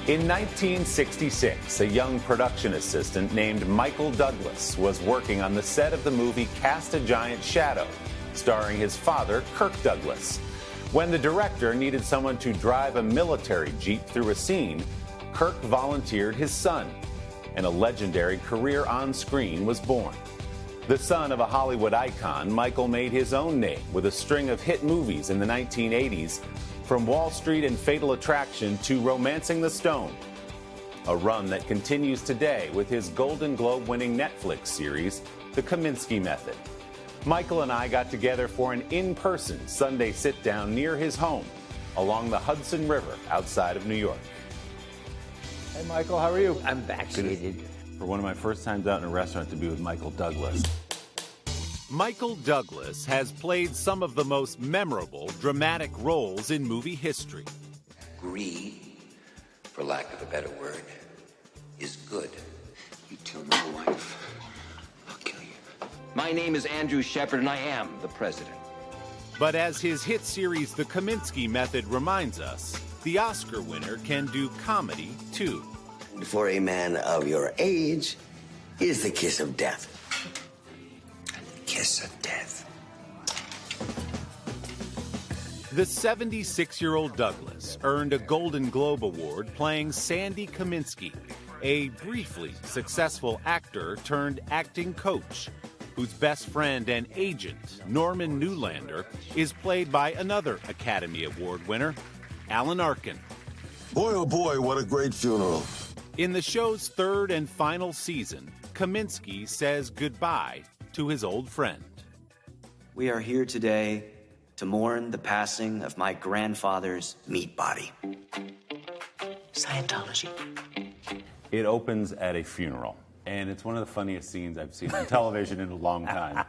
In 1966, a young production assistant named Michael Douglas was working on the set of the movie Cast a Giant Shadow, starring his father, Kirk Douglas. When the director needed someone to drive a military jeep through a scene, Kirk volunteered his son, and a legendary career on screen was born. The son of a Hollywood icon, Michael made his own name with a string of hit movies in the 1980s, from Wall Street and Fatal Attraction to Romancing the Stone, a run that continues today with his Golden Globe-winning Netflix series, The Kominsky Method. Michael and I got together for an in-person Sunday sit-down near his home along the Hudson River outside of New York. Hey, Michael, how are you? I'm vaccinated. For one of my first times out in a restaurant to be with Michael Douglas. Michael Douglas has played some of the most memorable, dramatic roles in movie history. Greed, for lack of a better word, is good. You tell my wife, I'll kill you. My name is Andrew Shepard, and I am the president. But as his hit series The Kominsky Method reminds us, the Oscar winner can do comedy, too. For a man of your age, is the kiss of death. Kiss of death. The 76-year-old Douglas earned a Golden Globe Award playing Sandy Kominsky, a briefly successful actor turned acting coach, whose best friend and agent, Norman Newlander, is played by another Academy Award winner, Alan Arkin. Boy, oh boy, what a great funeral. In the show's third and final season, Kominsky says goodbye to his old friend. We are here today to mourn the passing of my grandfather's meat body. Scientology. It opens at a funeral, and it's one of the funniest scenes I've seen on television in a long time.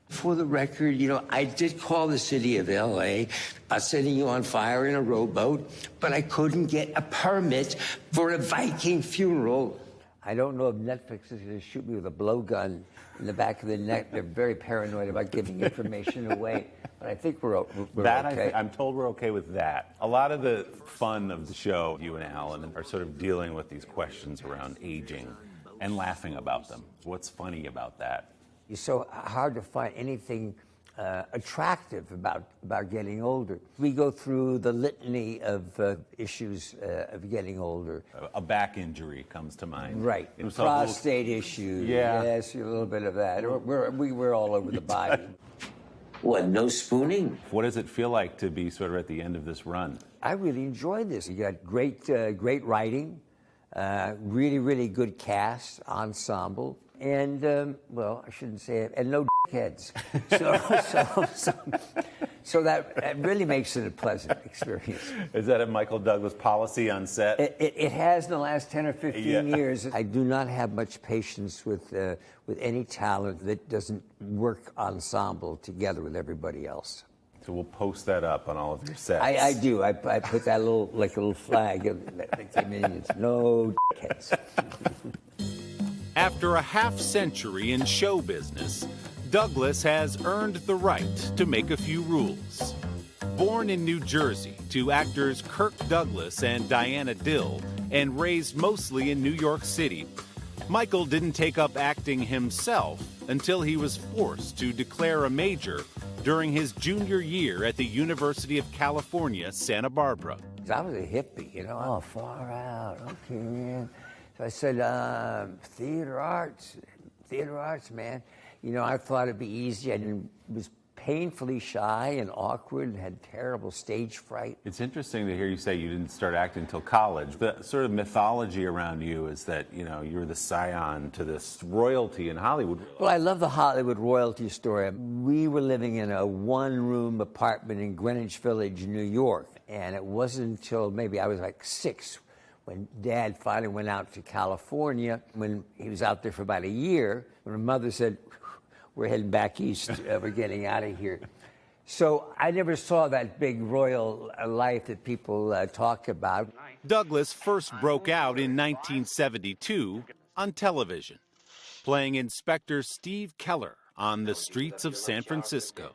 For the record, you know, I did call the city of L.A. about setting you on fire in a rowboat, but I couldn't get a permit for a Viking funeral. I don't know if Netflix is going to shoot me with a blowgun in the back of the neck. They're very paranoid about giving information away. But I think we're okay. I'm told we're okay with that. A lot of the fun of the show, you and Alan, are sort of dealing with these questions around aging and laughing about them. What's funny about that? It's so hard to find anything attractive about getting older. We go through the litany of issues of getting older. A back injury comes to mind. Right. Prostate issues. Yeah. Yes, a little bit of that. We're all over the body. What, no spooning? What does it feel like to be sort of at the end of this run? I really enjoyed this. You got great writing, really, really good cast, ensemble, and, well, I shouldn't say it, and no heads. So that really makes it a pleasant experience. Is that a Michael Douglas policy on set? It has in the last 10 or 15 years. I do not have much patience with any talent that doesn't work ensemble together with everybody else. So we'll post that up on all of your sets. I do. I put that little flag. It's no heads. After a half-century in show business, Douglas has earned the right to make a few rules. Born in New Jersey to actors Kirk Douglas and Diana DILL, and raised mostly in New York City, Michael didn't take up acting himself until he was forced to declare a major during his junior year at the University of California, Santa Barbara. I was a hippie, you know. Oh, far out. Okay, man. So I said, theater arts, man. You know, I thought it'd be easy. I was painfully shy and awkward and had terrible stage fright. It's interesting to hear you say you didn't start acting until college. The sort of mythology around you is that, you know, you're the scion to this royalty in Hollywood. Well, I love the Hollywood royalty story. We were living in a one-room apartment in Greenwich Village, New York, and it wasn't until maybe I was like 6 when Dad finally went out to California. When he was out there for about a year, when my mother said, we're heading back east, we're getting out of here. So I never saw that big royal life that people talk about. Douglas first broke out in 1972 on television, playing Inspector Steve Keller on the streets of San Francisco.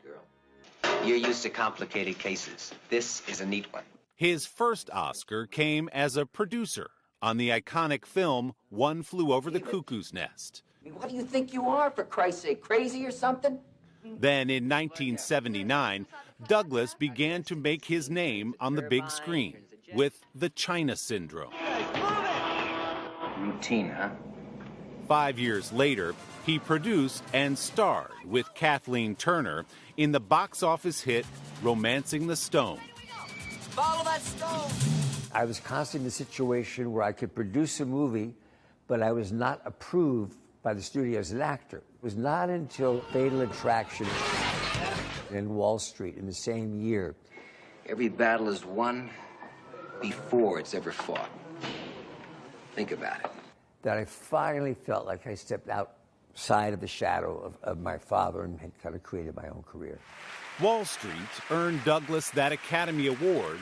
You're used to complicated cases. This is a neat one. His first Oscar came as a producer on the iconic film One Flew Over the Cuckoo's Nest. What do you think you are, for Christ's sake, crazy or something? Then in 1979, Douglas began to make his name on the big screen with The China Syndrome. Routine, huh? 5 years later, he produced and starred with Kathleen Turner in the box office hit Romancing the Stone. Follow that stone! I was constantly in a situation where I could produce a movie, but I was not approved by the studio as an actor. It was not until Fatal Attraction and Wall Street in the same year. Every battle is won before it's ever fought. Think about it. That I finally felt like I stepped outside of the shadow of my father and had kind of created my own career. Wall Street earned Douglas that Academy Award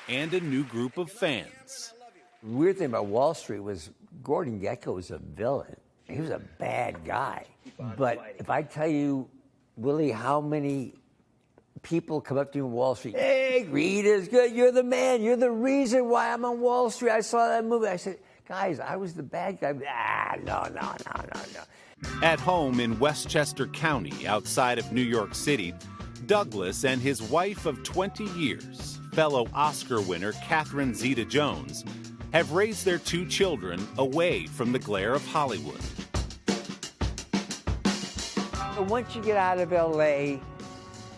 and a new group of fans. The weird thing about Wall Street was Gordon GEKKO was a villain. He was a bad guy. But if I tell you, Willie, how many people come up to you on Wall Street, hey, Reed is good, you're the man, you're the reason why I'm on Wall Street, I saw that movie. I said, guys, I was the bad guy. No. At home in Westchester County, outside of New York City, Douglas and his wife of 20 years, fellow Oscar winner Catherine ZETA-JONES, have raised their 2 children away from the glare of Hollywood. Once you get out of L.A.,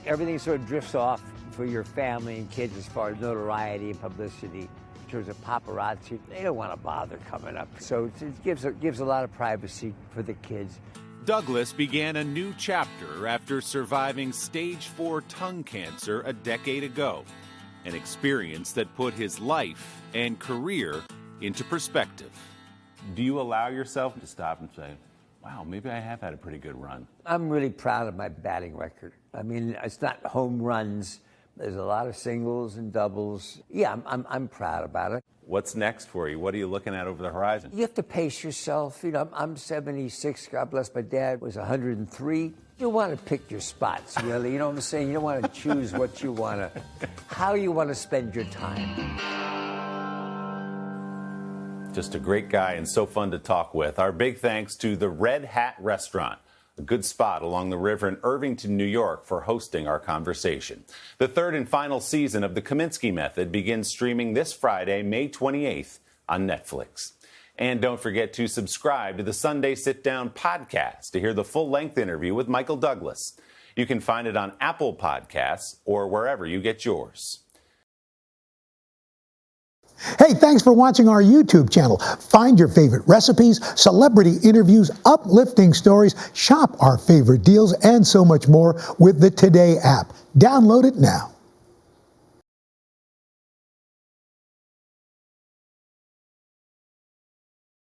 everything sort of drifts off for your family and kids as far as notoriety and publicity. In terms of paparazzi, they don't want to bother coming up. So it gives a lot of privacy for the kids. Douglas began a new chapter after surviving stage 4 tongue cancer a decade ago, an experience that put his life and career into perspective. Do you allow yourself to stop and say, wow, maybe I have had a pretty good run? I'm really proud of my batting record. I mean, it's not home runs. There's a lot of singles and doubles. Yeah, I'm proud about it. What's next for you? What are you looking at over the horizon? You have to pace yourself. You know, I'm 76. God bless my dad was 103. You want to pick your spots, really. You know what I'm saying? You don't want to choose what you want to, how you want to spend your time. Just a great guy and so fun to talk with. Our big thanks to the Red Hat Restaurant, a good spot along the river in Irvington, New York, for hosting our conversation. The 3rd and final season of the Kominsky Method begins streaming this Friday, May 28th on Netflix. And don't forget to subscribe to the Sunday Sitdown podcast to hear the full-length interview with Michael Douglas. You can find it on Apple Podcasts or wherever you get yours. Hey, thanks for watching our YouTube channel. Find your favorite recipes, celebrity interviews, uplifting stories, shop our favorite deals, and so much more with the Today app. Download it now.